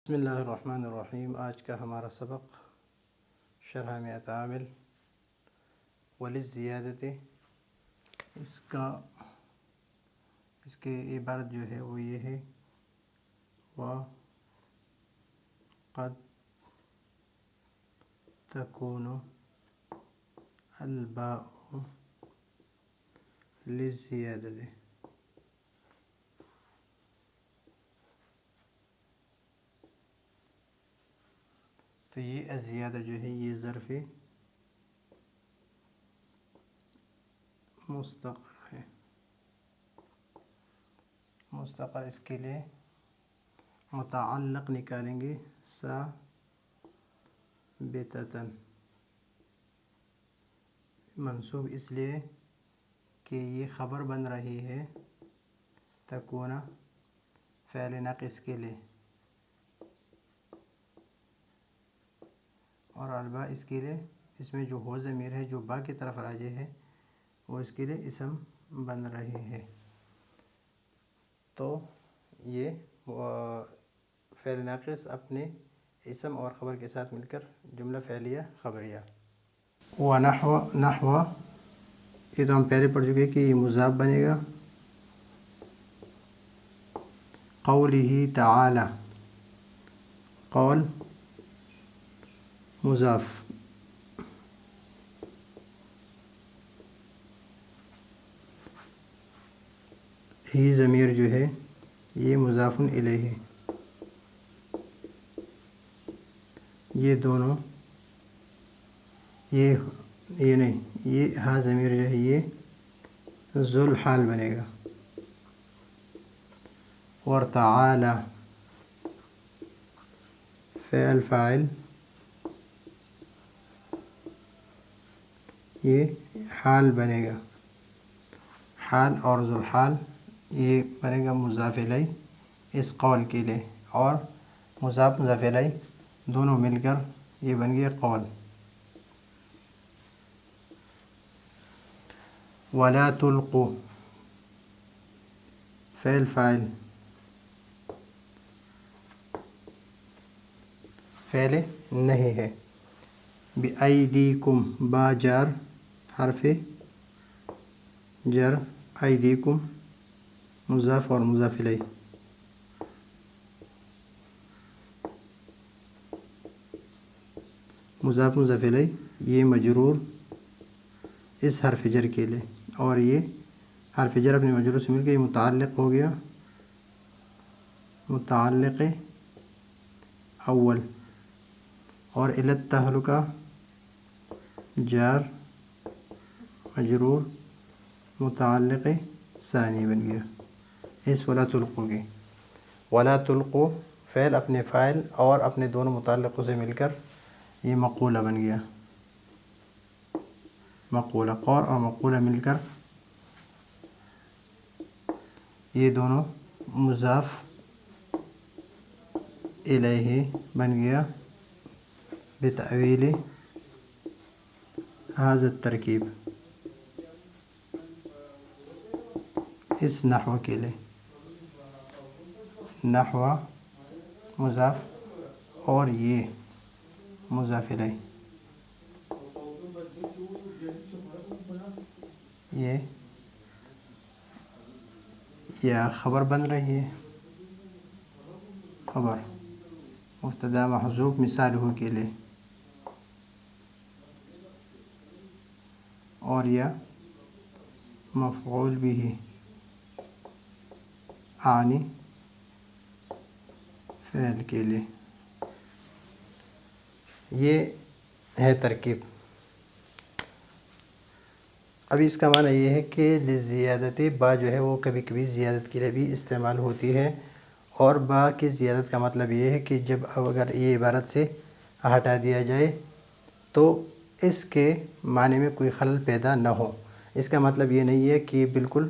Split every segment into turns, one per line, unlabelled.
بسم اللہ الرحمن الرحیم۔ آج کا ہمارا سبق شرح مئۃ عامل وللزیادۃ، اس کے عبارت جو ہے وہ یہ ہے، وقد تکون الباء للزیادۃ۔ تو یہ الزیادہ جو ہے یہ ظرف مستقر ہے۔ مستقر اس کے لیے متعلق نکالیں گے ثابتۃً، منصوب اس لیے کہ یہ خبر بن رہی ہے تکون فعل ناقص کے لیے، اور الباء اس کے لیے، اس میں جو ہو ضمیر ہے جو با کی طرف راجع ہے وہ اس کے لیے اسم بن رہی ہے۔ تو یہ فعل ناقص اپنے اسم اور خبر کے ساتھ مل کر جملہ فعلیہ خبریہ۔ نحو یہ تو ہم پہلے پڑھ چکے کہ یہ مضاف بنے گا، قولہ تعالی، قول مضاف، ہی ضمیر جو ہے یہ مضاف الیہ ہے، یہ دونوں یہ نہیں، یہ ہاں ضمیر جو ہے یہ ذو الحال بنے گا، اور تعالی فعل فاعل یہ حال بنے گا، حال اور ذو الحال یہ بنے گا مضاف الیہ اس قول کے لیے، اور مضاف الیہ دونوں مل کر یہ بن گیا قول۔ ولا تلقوا فعل فاعل، فعل نہیں ہے، بأیدیکم با جار حرف جر، ایدیکم مضاف اور مضاف الیہ، مضاف الیہ یہ مجرور اس حرف جر کے لیے، اور یہ حرف جر اپنے مجرور سے مل کے یہ متعلق ہو گیا، متعلق اول، اور الی التہلکہ جار مجرور متعلق ثانی بن گیا اس ولا تلقوا کے۔ ولا تلقوا فعل اپنے فاعل اور اپنے دونوں متعلقوں سے مل کر یہ مقولہ بن گیا، مقولہ، قول اور مقولہ مل کر یہ دونوں مضاف الیہ بن گیا بتأویل ھذا الترکیب، اس نحو کے لیے، نحو مضاف اور یہ مضاف الیہ، یہ یا خبر بن رہی ہے، خبر مبتدا محذوف مثال ہو کے لیے، اور یا مفعول بھی آنی فعل کے لیے، یہ ہے ترکیب۔ ابھی اس کا معنی یہ ہے کہ للزیادت با جو ہے وہ کبھی کبھی زیادت کے لیے بھی استعمال ہوتی ہے، اور با کی زیادت کا مطلب یہ ہے کہ جب اگر یہ عبارت سے ہٹا دیا جائے تو اس کے معنی میں کوئی خلل پیدا نہ ہو۔ اس کا مطلب یہ نہیں ہے کہ بالکل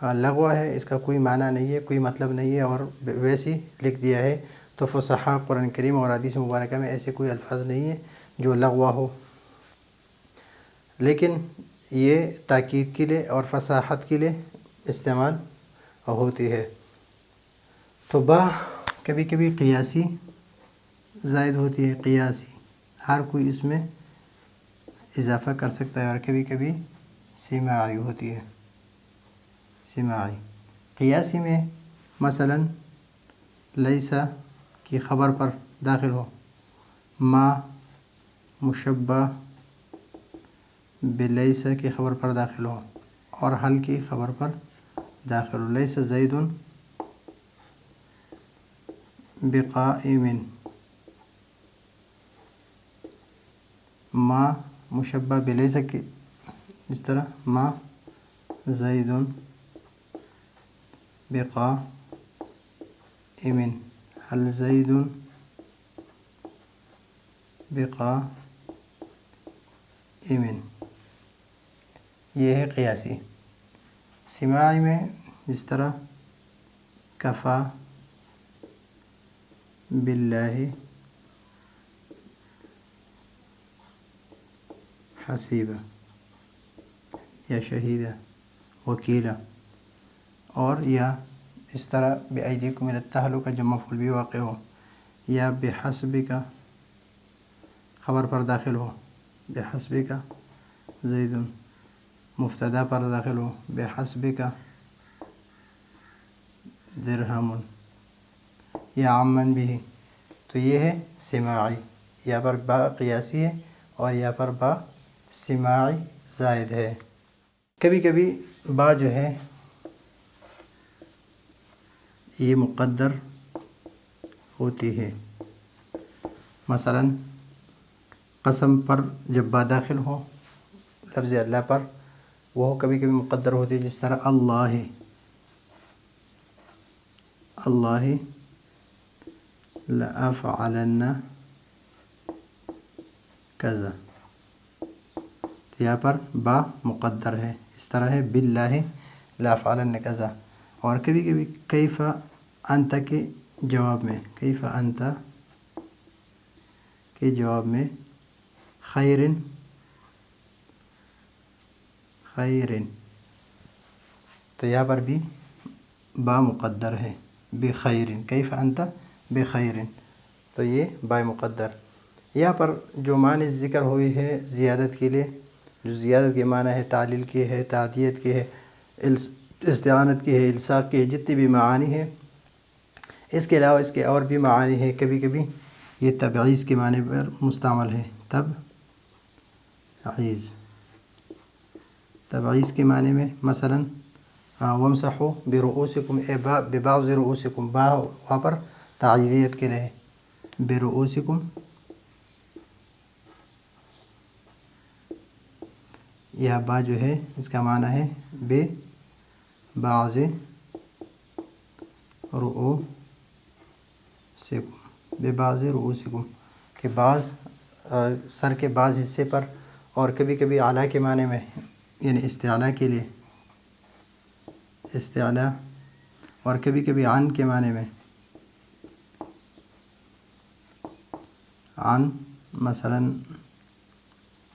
لغو ہے، اس کا کوئی معنی نہیں ہے، کوئی مطلب نہیں ہے اور ویسے لکھ دیا ہے، تو فصحاء قرآن کریم اور حدیث مبارکہ میں ایسے کوئی الفاظ نہیں ہیں جو لغو ہو، لیکن یہ تاکید کے لیے اور فصاحت کے لیے استعمال ہوتی ہے۔ تو با کبھی کبھی قیاسی زائد ہوتی ہے قیاسی، ہر کوئی اس میں اضافہ کر سکتا ہے، اور کبھی کبھی سماعی ہوتی ہے، سماعی۔ قیاسی میں مثلا لیسا کی خبر پر داخل ہو، ما مشبہ بلیسا کی خبر پر داخل ہو، اور حل کی خبر پر داخل ہو۔ لیسا زید بقائم، ما مشبہ بلیسا کی اس طرح ما زید بقائم، هل زید بقائم، یہ ہے قیاسی۔ سماعی میں جس طرح کفا باللہ حسیبہ یا شہیدہ وکیلا، اور یا اس طرح بِأَيْدِيكُمْ إِلَى التَّهْلُكَ جب مفعول بھی واقع ہو، یا بحسبک خبر پر داخل ہو، بحسبک زید مبتدا پر داخل ہو، بحسبک درہم، یا عمن بھی، تو یہ ہے سماعی۔ یہاں پر با قیاسی ہے اور یہاں پر با سماعی زائد ہے۔ کبھی کبھی با جو ہے یہ مقدر ہوتی ہے، مثلا قسم پر جب با داخل ہو لفظ اللہ پر، وہ کبھی کبھی مقدر ہوتی ہے، جس طرح اللہ، اللہ لأفعلن کذا، تو یہاں پر با مقدر ہے، اس طرح ہے باللہ لأفعلن کذا۔ اور کبھی کبھی کیف انت کے جواب میں، کیف انت کے جواب میں خیرن، خیرن، تو یہاں پر بھی با مقدر ہے، بخیرن، کیف انت بخیرن، تو یہ با مقدر۔ یہاں پر جو معنی ذکر ہوئی ہے زیادت کے لیے، جو زیادت کے معنی ہے تعلیل کی ہے، تعدیت کی ہے، استعانت کی ہے، الصاق کی ہے، جتنی بھی معانی ہے، اس کے علاوہ اس کے اور بھی معانی ہے۔ کبھی کبھی یہ تبعیض کے معنی پر مستعمل ہے، تبعیض، تبعیض کے معنی میں مثلا وامسحوا برؤوسکم اے ببعض رؤوسکم، با وہاں پر تعدیت کے لیے، برؤوسکم، یہ با جو ہے اس کا معنی ہے ببعض رؤوسکم، ببعض رؤوسکم، کہ بعض سر کے بعض حصے پر، اور کبھی کبھی اعلیٰ کے معنی میں، یعنی استعلاء کے لیے، استعلاء، اور کبھی کبھی عن کے معنی میں، عن، مثلا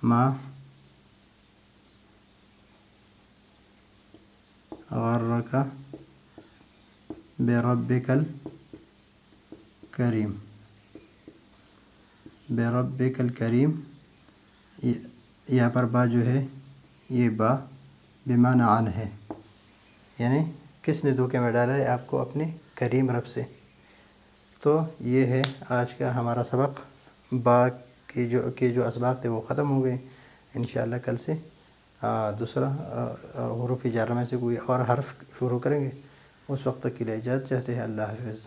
ما غرک بربک الکریم، بربک الکریم، یہاں پر با جو ہے یہ با بمعنی عن ہے، یعنی کس نے دھوکے میں ڈالا ہے آپ کو اپنے کریم رب سے۔ تو یہ ہے آج کا ہمارا سبق، با کے جو اسباق تھے وہ ختم ہو گئے۔ انشاءاللہ کل سے دوسرا حروف جارہ میں سے کوئی اور حرف شروع کریں گے۔ اس وقت تک کے لیے اجازت چاہتے ہیں، اللہ حافظ۔